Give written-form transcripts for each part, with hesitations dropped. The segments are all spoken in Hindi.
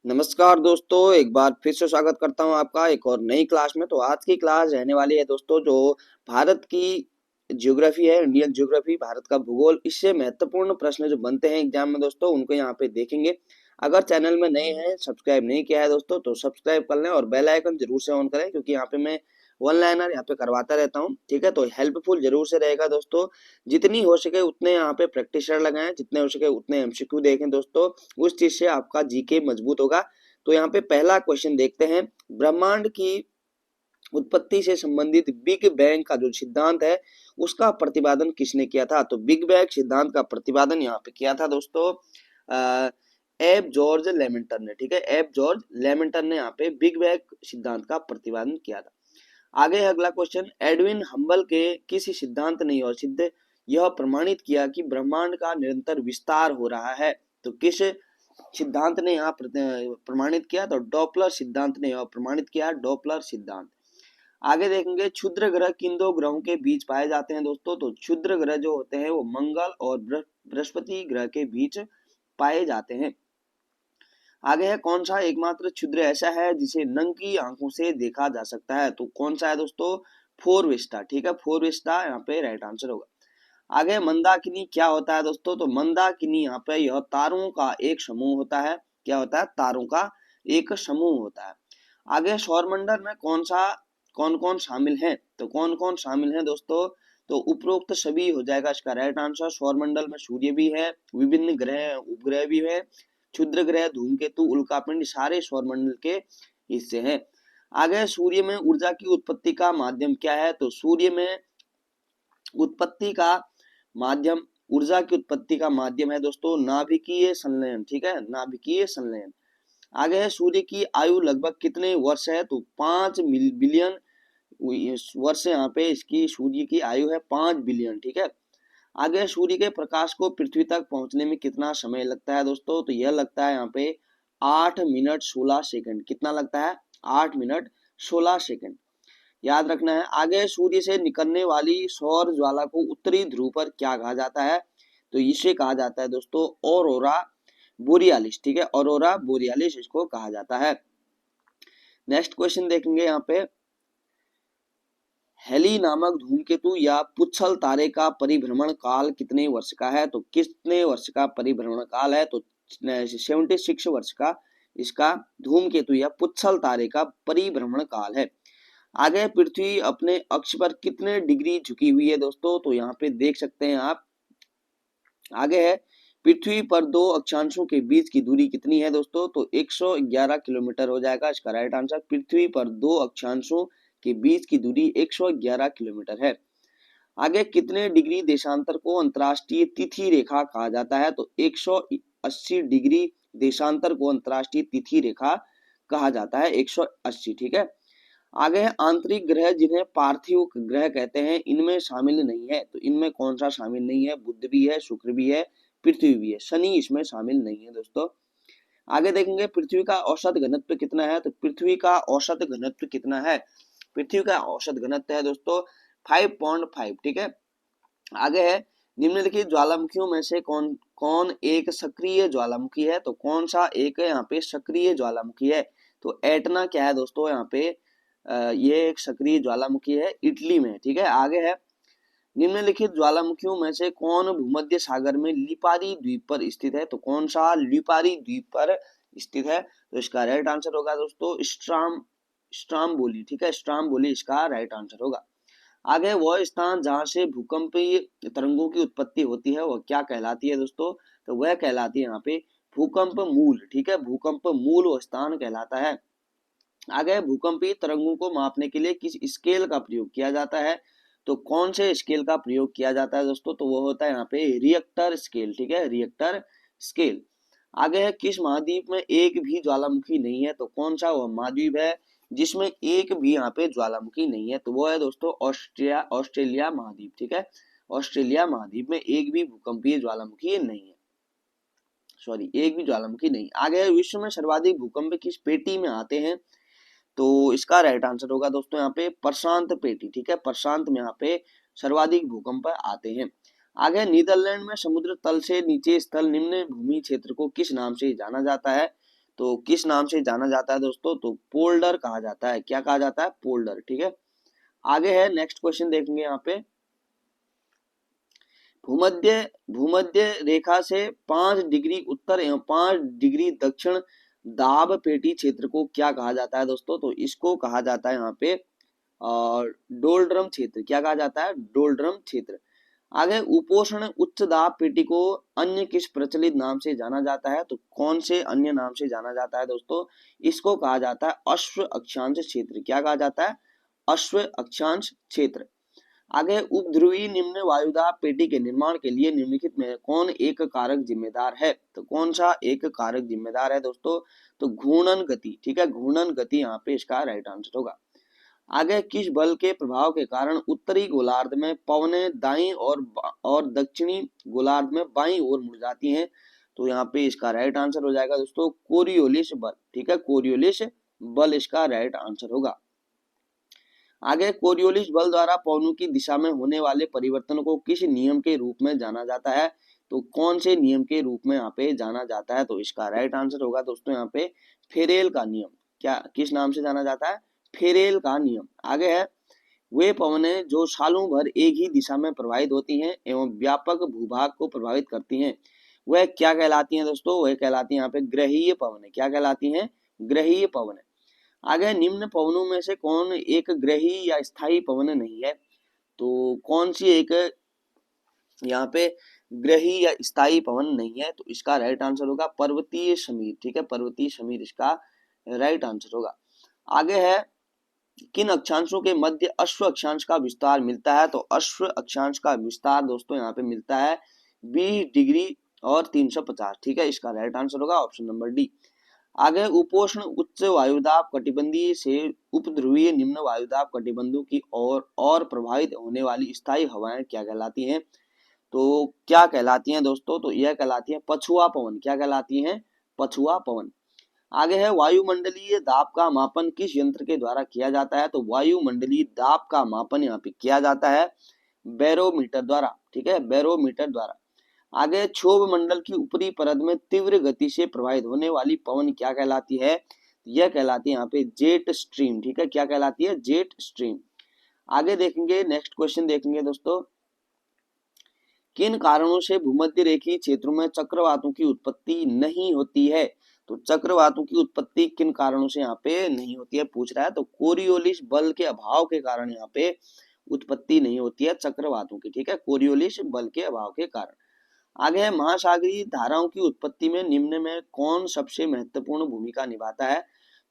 नमस्कार दोस्तों, एक बार फिर से स्वागत करता हूं आपका एक और नई क्लास में। तो आज की क्लास रहने वाली है दोस्तों, जो भारत की ज्योग्राफी है, इंडियन ज्योग्राफी, भारत का भूगोल। इससे महत्वपूर्ण प्रश्न जो बनते हैं एग्जाम में दोस्तों, उनको यहाँ पे देखेंगे। अगर चैनल में नए हैं, सब्सक्राइब नहीं किया है दोस्तों, तो सब्सक्राइब कर लें और बेल आइकन जरूर से ऑन करें, क्योंकि यहाँ पे मैं वन लाइनर यहाँ पे करवाता रहता हूँ। ठीक है, तो हेल्पफुल जरूर से रहेगा दोस्तों। जितनी हो सके उतने यहाँ पे प्रैक्टिसर लगाएं, जितने हो सके उतने एमसीक्यू देखें दोस्तों। उस चीज से आपका जीके मजबूत होगा। तो यहाँ पे पहला क्वेश्चन देखते हैं। ब्रह्मांड की उत्पत्ति से संबंधित बिग बैंग का जो सिद्धांत है, उसका प्रतिपादन किसने किया था? तो बिग बैंग सिद्धांत का प्रतिपादन यहाँ पे किया था दोस्तों एब जॉर्ज लेमेंटन ने। ठीक है, एब जॉर्ज लेमेंटन ने यहाँ पे बिग बैंग सिद्धांत का प्रतिपादन किया था। आगे है अगला क्वेश्चन। एडविन हम्बल के किस सिद्धांत ने यह सिद्ध यह प्रमाणित किया कि ब्रह्मांड का निरंतर विस्तार हो रहा है? तो किस सिद्धांत ने यहाँ प्रमाणित किया? तो डॉपलर सिद्धांत ने यह प्रमाणित किया, डॉपलर सिद्धांत। आगे देखेंगे, क्षुद्र ग्रह किन दो ग्रहों के बीच पाए जाते हैं दोस्तों? तो क्षुद्र ग्रह जो होते हैं वो मंगल और बृहस्पति ग्रह के बीच पाए जाते हैं। आगे है, कौन सा एकमात्र क्षुद्र ऐसा है जिसे नंग की आंखों से देखा जा सकता है? तो कौन सा है दोस्तों? फोरविस्टा। ठीक है, फोरविस्टा यहाँ पे राइट आंसर होगा। आगे मंदाकिनी क्या होता है दोस्तों? तो मंदाकिनी यहाँ पे यह तारों का एक समूह होता है। क्या होता है? तारों का एक समूह होता है। आगे सौरमंडल में कौन कौन शामिल है? तो कौन कौन शामिल है दोस्तों? तो उपरोक्त सभी हो जाएगा इसका राइट आंसर। सौरमंडल में सूर्य भी है, विभिन्न ग्रह उपग्रह भी है, क्षुद्र ग्रह, धूमकेतु, उल्कापिंड, सारे सौरमंडल के हिस्से हैं। आगे सूर्य में ऊर्जा की उत्पत्ति का माध्यम क्या है? तो सूर्य में उत्पत्ति का माध्यम, ऊर्जा की उत्पत्ति का माध्यम है दोस्तों नाभिकीय संलयन। ठीक है, नाभिकीय संलयन। आगे है, सूर्य की आयु लगभग कितने वर्ष है? तो 5 बिलियन वर्ष यहाँ पे इसकी सूर्य की आयु है, 5 बिलियन। ठीक है। आगे, सूर्य के प्रकाश को पृथ्वी तक पहुंचने में कितना समय लगता है दोस्तों? तो यह लगता है यहाँ पे 8 मिनट 16 सेकंड। कितना लगता है? 8 मिनट 16 सेकंड। याद रखना है। आगे, सूर्य से निकलने वाली सौर ज्वाला को उत्तरी ध्रुव पर क्या कहा जाता है? तो इसे कहा जाता है दोस्तों ऑरोरा बोरियालिस। ठीक है, ऑरोरा बोरियालिस इसको कहा जाता है। नेक्स्ट क्वेश्चन देखेंगे यहाँ पे। हेली नामक धूमकेतु या पुच्छल तारे का परिभ्रमण काल कितने वर्ष का है? तो कितने वर्ष का परिभ्रमण काल है? तो 76 वर्ष का इसका धूमकेतु या पुच्छल तारे का परिभ्रमण काल है। आगे, पृथ्वी अपने अक्ष पर कितने डिग्री झुकी हुई है दोस्तों? तो यहाँ पे देख सकते हैं आप। आगे है, पृथ्वी पर दो अक्षांशों के बीच की दूरी कितनी है दोस्तों? तो 111 किलोमीटर हो जाएगा इसका राइट आंसर। पृथ्वी पर दो अक्षांशों के बीच की दूरी 111 किलोमीटर है। आगे, कितने डिग्री देशांतर को अंतर्राष्ट्रीय तिथि रेखा कहा जाता है? तो 180 डिग्री देशांतर को अंतर्राष्ट्रीय तिथि रेखा कहा जाता है, 180। ठीक है। आगे है, आंतरिक ग्रह जिन्हें पार्थिव ग्रह कहते हैं, इनमें शामिल नहीं है। तो इनमें कौन सा शामिल नहीं है? बुध भी है, शुक्र भी है, पृथ्वी भी है, शनि इसमें शामिल नहीं है दोस्तों। आगे देखेंगे, पृथ्वी का औसत घनत्व कितना है? तो पृथ्वी का औसत घनत्व कितना है? पृथ्वी का औसत घनत्व है दोस्तों 5.5। ठीक है। आगे है, निम्नलिखित ज्वालामुखियों में से कौन कौन एक सक्रिय ज्वालामुखी है? तो कौन सा एक यहाँ पे सक्रिय ज्वालामुखी है? तो एटना क्या है दोस्तों? यहाँ पे ये एक सक्रिय ज्वालामुखी है, इटली में। ठीक है। आगे है, निम्नलिखित ज्वालामुखियों में से कौन भूमध्य सागर में लिपारी द्वीप पर स्थित है? तो कौन सा लिपारी द्वीप पर स्थित है? तो इसका राइट आंसर होगा दोस्तों स्ट्राम्बोली। ठीक है, स्ट्राम्बोली इसका राइट आंसर होगा। आगे, वह स्थान जहां से भूकंपीय तरंगों की उत्पत्ति होती है वह क्या कहलाती है दोस्तों? तो वह कहलाती है यहाँ पे भूकंप मूल। ठीक है, भूकंप मूल वो स्थान कहलाता है। आगे, भूकंपीय तरंगों को मापने के लिए किस स्केल का प्रयोग किया जाता है? तो कौन से स्केल का प्रयोग किया जाता है दोस्तों? तो वो होता है यहाँ पे रिएक्टर स्केल। ठीक है, रिएक्टर स्केल। आगे है, किस महाद्वीप में एक भी ज्वालामुखी नहीं है? तो कौन सा वह महाद्वीप है जिसमें एक भी यहाँ पे ज्वालामुखी नहीं है? तो वो है दोस्तों ऑस्ट्रेलिया महाद्वीप। ठीक है, ऑस्ट्रेलिया महाद्वीप में एक भी भूकंपीय ज्वालामुखी नहीं है, सॉरी, एक भी ज्वालामुखी नहीं। आगे, विश्व में सर्वाधिक भूकंप किस पेटी में आते हैं? तो इसका राइट आंसर होगा दोस्तों यहाँ पे प्रशांत पेटी। ठीक है, प्रशांत में यहाँ पे सर्वाधिक भूकंप आते हैं। आगे, नीदरलैंड में समुद्र तल से नीचे स्थल निम्न भूमि क्षेत्र को किस नाम से जाना जाता है? तो किस नाम से जाना जाता है दोस्तों? तो पोल्डर कहा जाता है। क्या कहा जाता है? पोल्डर। ठीक है, आगे है नेक्स्ट क्वेश्चन देखेंगे यहाँ पे। भूमध्य भूमध्य रेखा से 5 डिग्री उत्तर एवं 5 डिग्री दक्षिण दाब पेटी क्षेत्र को क्या कहा जाता है दोस्तों? तो इसको कहा जाता है यहाँ पे डोल्ड्रम क्षेत्र। क्या कहा जाता है? डोल्ड्रम क्षेत्र। आगे उपोष्ण उच्च दाब पेटी को अन्य किस प्रचलित नाम से जाना जाता है? तो कौन से अन्य नाम से जाना जाता है दोस्तों? इसको कहा जाता है अश्व अक्षांश क्षेत्र। क्या कहा जाता है? अश्व अक्षांश क्षेत्र। आगे उपध्रुवी निम्न वायुदाब पेटी के निर्माण के लिए निम्नलिखित में कौन एक कारक जिम्मेदार है? तो कौन सा एक कारक जिम्मेदार है दोस्तों? तो घूर्णन गति। ठीक है, घूर्णन गति यहाँ पे इसका राइट आंसर होगा। आगे किस बल के प्रभाव के कारण उत्तरी गोलार्ध में पवनें दाईं और दक्षिणी गोलार्ध में बाईं ओर मुड़ जाती हैं? तो यहाँ पे इसका राइट आंसर हो जाएगा दोस्तों कोरियोलिस बल। ठीक है, कोरियोलिस बल इसका राइट आंसर होगा। आगे कोरियोलिस बल द्वारा पवनों की दिशा में होने वाले परिवर्तन को किस नियम के रूप में जाना जाता है? तो कौन से नियम के रूप में यहाँ पे जाना जाता है? तो इसका राइट आंसर होगा दोस्तों यहाँ पे फेरेल का नियम। क्या किस नाम से जाना जाता है? फेरेल का नियम। आगे है वे पवनें जो सालों भर एक ही दिशा में प्रवाहित होती हैं एवं व्यापक भूभाग को प्रभावित करती हैं, वह क्या कहलाती हैं दोस्तों? वह कहलाती हैं यहाँ पे ग्रहीय पवनें। क्या कहलाती हैं? ग्रहीय पवनें। आगे निम्न पवनों में से कौन एक ग्रही या स्थायी पवन नहीं है? तो कौन सी एक यहाँ पे ग्रही या स्थायी पवन नहीं है? तो इसका राइट आंसर होगा पर्वतीय समीर। ठीक है, पर्वतीय समीर इसका राइट आंसर होगा। आगे है किन अक्षांशों के मध्य अश्व अक्षांश का विस्तार मिलता है? तो अश्व अक्षांश का विस्तार दोस्तों यहाँ पे मिलता है 20 डिग्री और 350। ठीक है, इसका राइट आंसर होगा ऑप्शन नंबर डी। आगे उपोष्ण उच्च वायुदाब कटिबंधीय से उपध्रुवीय निम्न वायुदाब कटिबंधों की और प्रभावित होने वाली स्थायी हवाएं क्या कहलाती हैं? तो क्या कहलाती हैं दोस्तों? तो यह कहलाती है पछुआ पवन। क्या कहलाती हैं? पछुआ पवन। आगे है वायुमंडलीय दाब का मापन किस यंत्र के द्वारा किया जाता है? तो वायुमंडलीय दाब का मापन यहाँ पे किया जाता है बैरोमीटर द्वारा। ठीक है, बैरोमीटर द्वारा। आगे क्षोभ मंडल की ऊपरी परत में तीव्र गति से प्रवाहित होने वाली पवन क्या कहलाती है? यह कहलाती है यहाँ पे जेट स्ट्रीम। ठीक है, क्या कहलाती है? Jet stream. आगे देखेंगे नेक्स्ट क्वेश्चन देखेंगे दोस्तों। किन कारणों से भूमध्य रेखीय क्षेत्रों में चक्रवातों की उत्पत्ति नहीं होती है? तो चक्रवातों की उत्पत्ति किन कारणों से यहाँ पे नहीं होती है पूछ रहा है। तो कोरियोलिस बल के अभाव के कारण यहाँ पे उत्पत्ति नहीं होती है चक्रवातों की। ठीक है, कोरियोलिस बल के अभाव के कारण। आगे है महासागरीय धाराओं की उत्पत्ति में निम्न में कौन सबसे महत्वपूर्ण भूमिका निभाता है?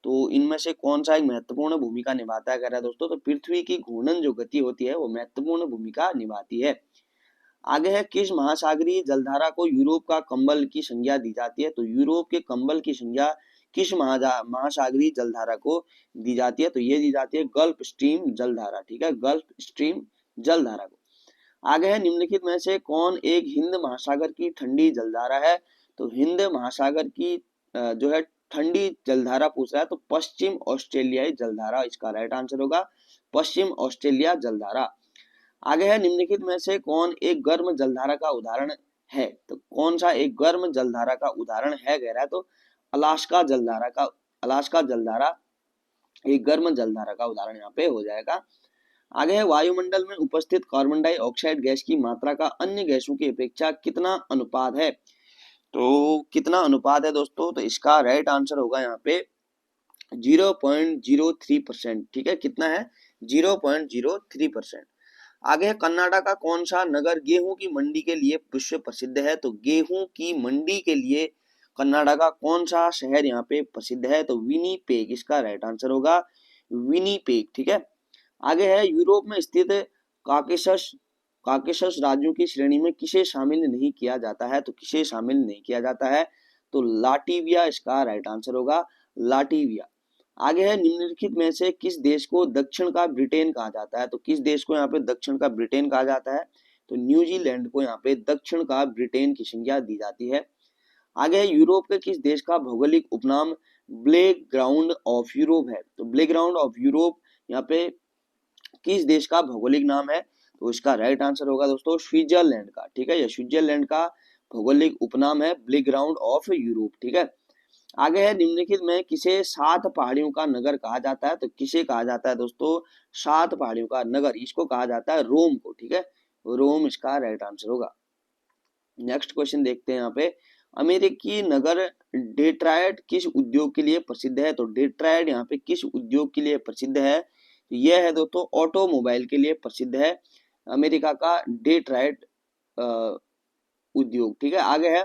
तो इनमें से कौन सा एक महत्वपूर्ण भूमिका निभाता है कह रहा है दोस्तों? तो पृथ्वी की घूर्णन जो गति होती है वो महत्वपूर्ण भूमिका निभाती है। आगे है किस महासागरीय जलधारा को यूरोप का कंबल की संज्ञा दी जाती है? तो यूरोप के कंबल की संज्ञा किस महासागरीय जलधारा को दी जाती है? तो ये दी जाती है गल्फ स्ट्रीम जलधारा। ठीक है, गल्फ स्ट्रीम जलधारा को। आगे है निम्नलिखित में से कौन एक हिंद महासागर की ठंडी जलधारा है? तो हिंद महासागर की जो है ठंडी जलधारा पूछ रहा है, तो पश्चिम ऑस्ट्रेलियाई जलधारा इसका राइट आंसर होगा, पश्चिम ऑस्ट्रेलिया जलधारा। आगे है निम्नलिखित में से कौन एक गर्म जलधारा का उदाहरण है? तो कौन सा एक गर्म जलधारा का उदाहरण है कह रहा है? तो अलास्का जलधारा एक गर्म जलधारा का उदाहरण यहाँ पे हो जाएगा। आगे है वायुमंडल में उपस्थित कार्बन डाइऑक्साइड गैस की मात्रा का अन्य गैसों की अपेक्षा कितना अनुपात है? तो कितना अनुपात है दोस्तों? तो इसका राइट आंसर होगा यहाँ पे 0.03%। ठीक है, कितना है? 0.03%। आगे है कर्नाटक का कौन सा नगर गेहूं की मंडी के लिए विश्व प्रसिद्ध है? तो गेहूं की मंडी के लिए कर्नाटक का कौन सा शहर यहाँ पे प्रसिद्ध है? तो विनीपेग इसका राइट आंसर होगा, विनीपेग। ठीक है, आगे है यूरोप में स्थित काकेशस काकेशस राज्यों की श्रेणी में किसे शामिल नहीं किया जाता है? तो किसे शामिल नहीं किया जाता है? तो लाटविया इसका राइट आंसर होगा, लाटविया। आगे है निम्नलिखित में से किस देश को दक्षिण का ब्रिटेन कहा जाता है? तो किस देश को यहाँ पे दक्षिण का ब्रिटेन कहा जाता है? तो न्यूजीलैंड को यहाँ पे दक्षिण का ब्रिटेन की संज्ञा दी जाती है। आगे है यूरोप के किस देश का भौगोलिक उपनाम ब्लैक ग्राउंड ऑफ यूरोप है? तो ब्लैक ग्राउंड ऑफ यूरोप यहाँ पे किस देश का भौगोलिक नाम है? तो इसका राइट आंसर होगा दोस्तों स्विट्जरलैंड का। ठीक है, यह स्विट्जरलैंड का भौगोलिक उपनाम है ब्लैक ग्राउंड ऑफ यूरोप। ठीक है, आगे है निम्नलिखित में किसे 7 पहाड़ियों का नगर कहा जाता है, तो किसे कहा जाता है दोस्तों 7 पहाड़ियों का नगर, इसको कहा जाता है रोम को, ठीक है, रोम इसका राइट आंसर होगा। नेक्स्ट क्वेश्चन देखते हैं यहाँ पे, अमेरिकी नगर डेट्रॉयट किस उद्योग के लिए प्रसिद्ध है, तो डेट्रॉयट यहाँ पे किस उद्योग के लिए प्रसिद्ध है, तो यह है दोस्तों ऑटोमोबाइल के लिए प्रसिद्ध है अमेरिका का डेट्रॉयट उद्योग, ठीक है। आगे है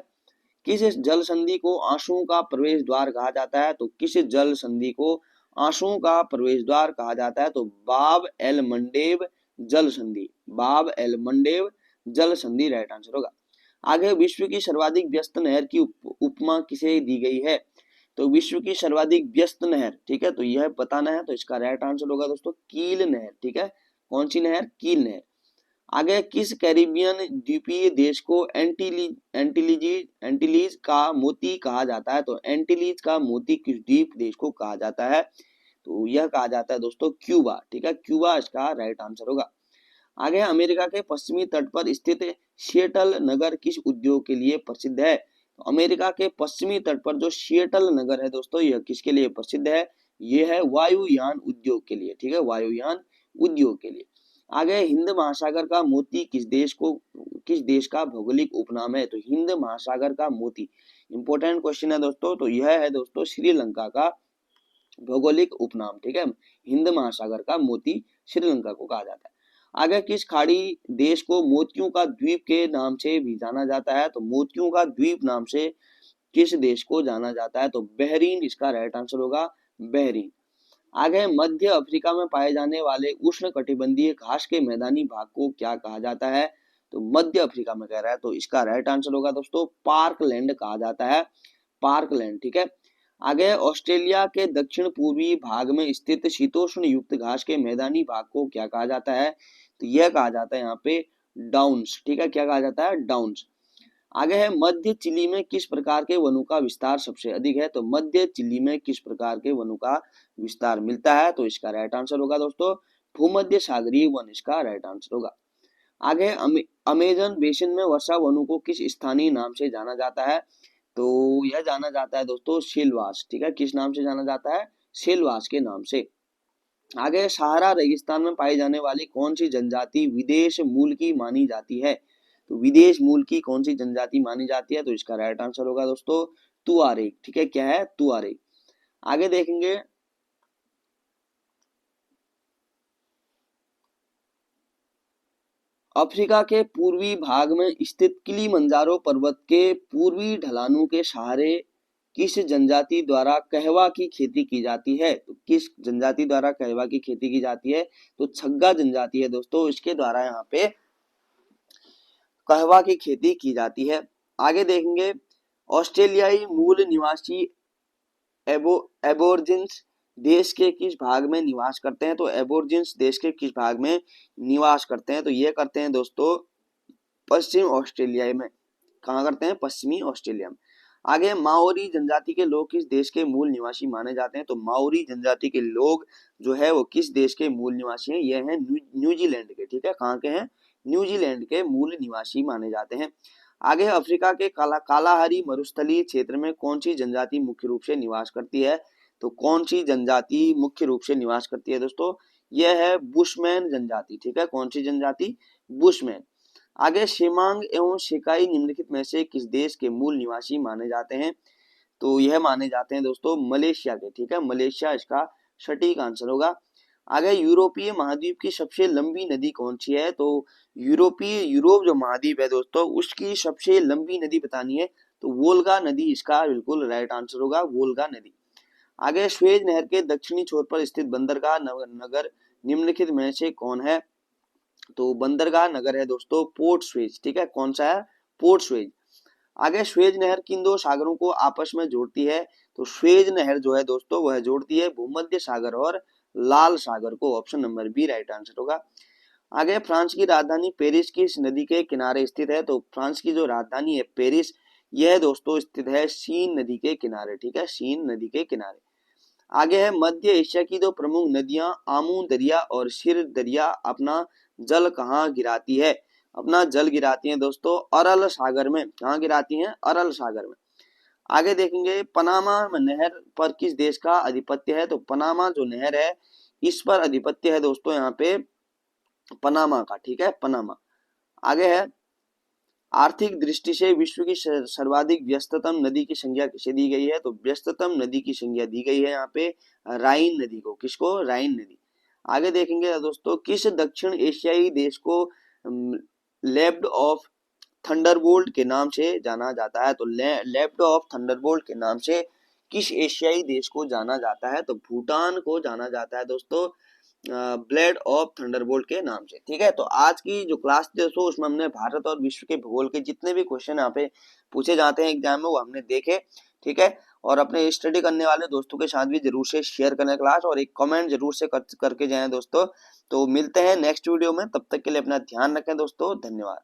किस जल संधि को आंसुओं का प्रवेश द्वार कहा जाता है, तो किस जल संधि को आंसुओं का प्रवेश द्वार कहा जाता है, तो बाब एल मंडेव जल संधि, बाब एल मंडेव जल संधि राइट आंसर होगा। आगे विश्व की सर्वाधिक व्यस्त नहर की उपमा किसे दी गई है, तो विश्व की सर्वाधिक व्यस्त नहर, ठीक है, तो यह बताना है, तो इसका राइट आंसर होगा दोस्तों कील नहर, ठीक है, कौन सी नहर, कील नहर। आगे किस कैरिबियन द्वीपीय देश को एंटीलीज का मोती कहा जाता है, तो एंटीलीज का मोती किस द्वीप देश को कहा जाता है, तो यह कहा जाता है दोस्तों क्यूबा, ठीक है, क्यूबा इसका राइट आंसर होगा। आगे अमेरिका के पश्चिमी तट पर स्थित सिएटल नगर किस उद्योग के लिए प्रसिद्ध है, तो अमेरिका के पश्चिमी तट पर जो सिएटल नगर है दोस्तों यह किसके लिए प्रसिद्ध है, यह है वायुयान उद्योग के लिए, ठीक है, वायुयान उद्योग के लिए। आगे हिंद महासागर का मोती किस देश का भौगोलिक उपनाम है, तो हिंद महासागर का मोती इंपॉर्टेंट क्वेश्चन है दोस्तों, तो यह है दोस्तों श्रीलंका का भौगोलिक उपनाम, ठीक है, हिंद महासागर का मोती श्रीलंका को कहा जाता है। आगे किस खाड़ी देश को मोतियों का द्वीप के नाम से भी जाना जाता है, तो मोतियों का द्वीप नाम से किस देश को जाना जाता है, तो बहरीन इसका राइट आंसर होगा, बहरीन। आगे मध्य अफ्रीका में पाए जाने वाले उष्ण कटिबंधीय घास के मैदानी भाग को क्या कहा जाता है, तो मध्य अफ्रीका में कह रहा है, तो इसका राइट आंसर होगा दोस्तों पार्कलैंड कहा जाता है, पार्कलैंड, ठीक है। आगे ऑस्ट्रेलिया के दक्षिण पूर्वी भाग में स्थित शीतोष्ण युक्त घास के मैदानी भाग को क्या कहा जाता है, तो यह कहा जाता है यहाँ पे डाउन्स, ठीक है, क्या कहा जाता है, डाउन्स। आगे है मध्य चिली में किस प्रकार के वनों का विस्तार सबसे अधिक है, तो मध्य चिली में किस प्रकार के वनों का विस्तार मिलता है, तो इसका राइट आंसर होगा दोस्तों भूमध्य सागरीय वन इसका राइट आंसर होगा। आगे अमेजन बेसिन में वर्षा वनों को किस स्थानीय नाम से जाना जाता है, तो यह जाना जाता है दोस्तों सेलवास, ठीक है, किस नाम से जाना जाता है, सेलवास के नाम से। आगे सहारा रेगिस्तान में पाई जाने वाली कौन सी जनजाति विदेश मूल की मानी जाती है, तो विदेश मूल की कौन सी जनजाति मानी जाती है, तो इसका राइट आंसर होगा दोस्तों तुआरेग, ठीक है, क्या है, तुआरेग। आगे देखेंगे अफ्रीका के पूर्वी भाग में स्थित किलिमंजारो पर्वत के पूर्वी ढलानों के सहारे किस जनजाति द्वारा कहवा की खेती की जाती है, तो किस जनजाति द्वारा कहवा की खेती की जाती है, तो छग्गा जनजाति है दोस्तों, इसके द्वारा यहाँ पे कहवा की खेती की जाती है। आगे देखेंगे ऑस्ट्रेलियाई मूल निवासी एबोर्जिन्स देश के किस भाग में निवास करते हैं, तो एबोर्जिन्स देश के किस भाग में निवास करते हैं, तो ये करते हैं दोस्तों पश्चिम ऑस्ट्रेलिया में, कहाँ करते हैं, पश्चिमी ऑस्ट्रेलिया में। आगे माओरी जनजाति के लोग किस देश के मूल निवासी माने जाते हैं, तो माओरी जनजाति के लोग जो है वो किस देश के मूल निवासी हैं, ये हैं न्यूजीलैंड के, ठीक है, कहाँ के हैं, न्यूजीलैंड के मूल निवासी माने जाते हैं। आगे अफ्रीका के कालाहारी मरुस्थलीय क्षेत्र में कौन सी जनजाति मुख्य रूप से निवास करती है, तो कौन सी जनजाति मुख्य रूप से निवास करती है दोस्तों, यह है बुशमैन जनजाति, ठीक है, कौन सी जनजाति, बुशमैन। आगे शिमांग एवं शिकाई निम्नलिखित में से किस देश के मूल निवासी माने जाते हैं, तो यह माने जाते हैं दोस्तों मलेशिया के, ठीक है, मलेशिया इसका सटीक आंसर होगा। आगे यूरोपीय महाद्वीप की सबसे लंबी नदी कौन सी है, तो यूरोप जो महाद्वीप है दोस्तों उसकी सबसे लंबी नदी बतानी है, तो वोल्गा नदी इसका बिल्कुल राइट आंसर होगा, वोल्गा नदी। आगे स्वेज नहर के दक्षिणी छोर पर स्थित बंदरगाह नगर निम्नलिखित में से कौन है, तो बंदरगाह नगर है दोस्तों पोर्ट स्वेज, ठीक है, कौन सा है, पोर्ट स्वेज। आगे स्वेज नहर किन दो सागरों को आपस में जोड़ती है, तो स्वेज नहर जो है दोस्तों वह जोड़ती है भूमध्य सागर और लाल सागर को, option number B right answer होगा। आगे फ्रांस की राजधानी पेरिस किस नदी के किनारे स्थित है, तो फ्रांस की जो राजधानी है पेरिस यह दोस्तों स्थित है सीन नदी के किनारे, ठीक है, सीन नदी के किनारे। आगे है मध्य एशिया की दो प्रमुख नदियां आमू दरिया और सिर दरिया अपना जल कहाँ गिराती है, अपना जल गिराती हैं दोस्तों अरल सागर में, कहाँ गिराती हैं, अरल सागर में। आगे देखेंगे पनामा नहर पर किस देश का आधिपत्य है, तो पनामा जो नहर है इस पर आधिपत्य है दोस्तों यहाँ पे पनामा का, ठीक है, पनामा। आगे है आर्थिक दृष्टि से विश्व की सर्वाधिक व्यस्ततम नदी की संज्ञा किसे दी गई है, तो व्यस्ततम नदी की संज्ञा दी गई है यहाँ पे राइन नदी को। किसको? राइन नदी। आगे देखेंगे दोस्तों किस दक्षिण एशियाई देश को लेफ्ट ऑफ थंडरबोल्ट के नाम से जाना जाता है, तो लेफ्ट ऑफ थंडरबोल्ट के नाम से किस एशियाई देश को जाना जाता है, तो भूटान को जाना जाता है दोस्तों ब्लेड ऑफ थंडरबोल्ट के नाम से। ठीक है, तो आज की जो क्लास थी दोस्तों उसमें हमने भारत और विश्व के भूगोल के जितने भी क्वेश्चन यहाँ पे पूछे जाते हैं एग्जाम में वो हमने देखे। ठीक है, और अपने स्टडी करने वाले दोस्तों के साथ भी जरूर से शेयर करें क्लास, और एक कमेंट जरूर से करके जाएं दोस्तों। तो मिलते हैं नेक्स्ट वीडियो में, तब तक के लिए अपना ध्यान रखें दोस्तों, धन्यवाद।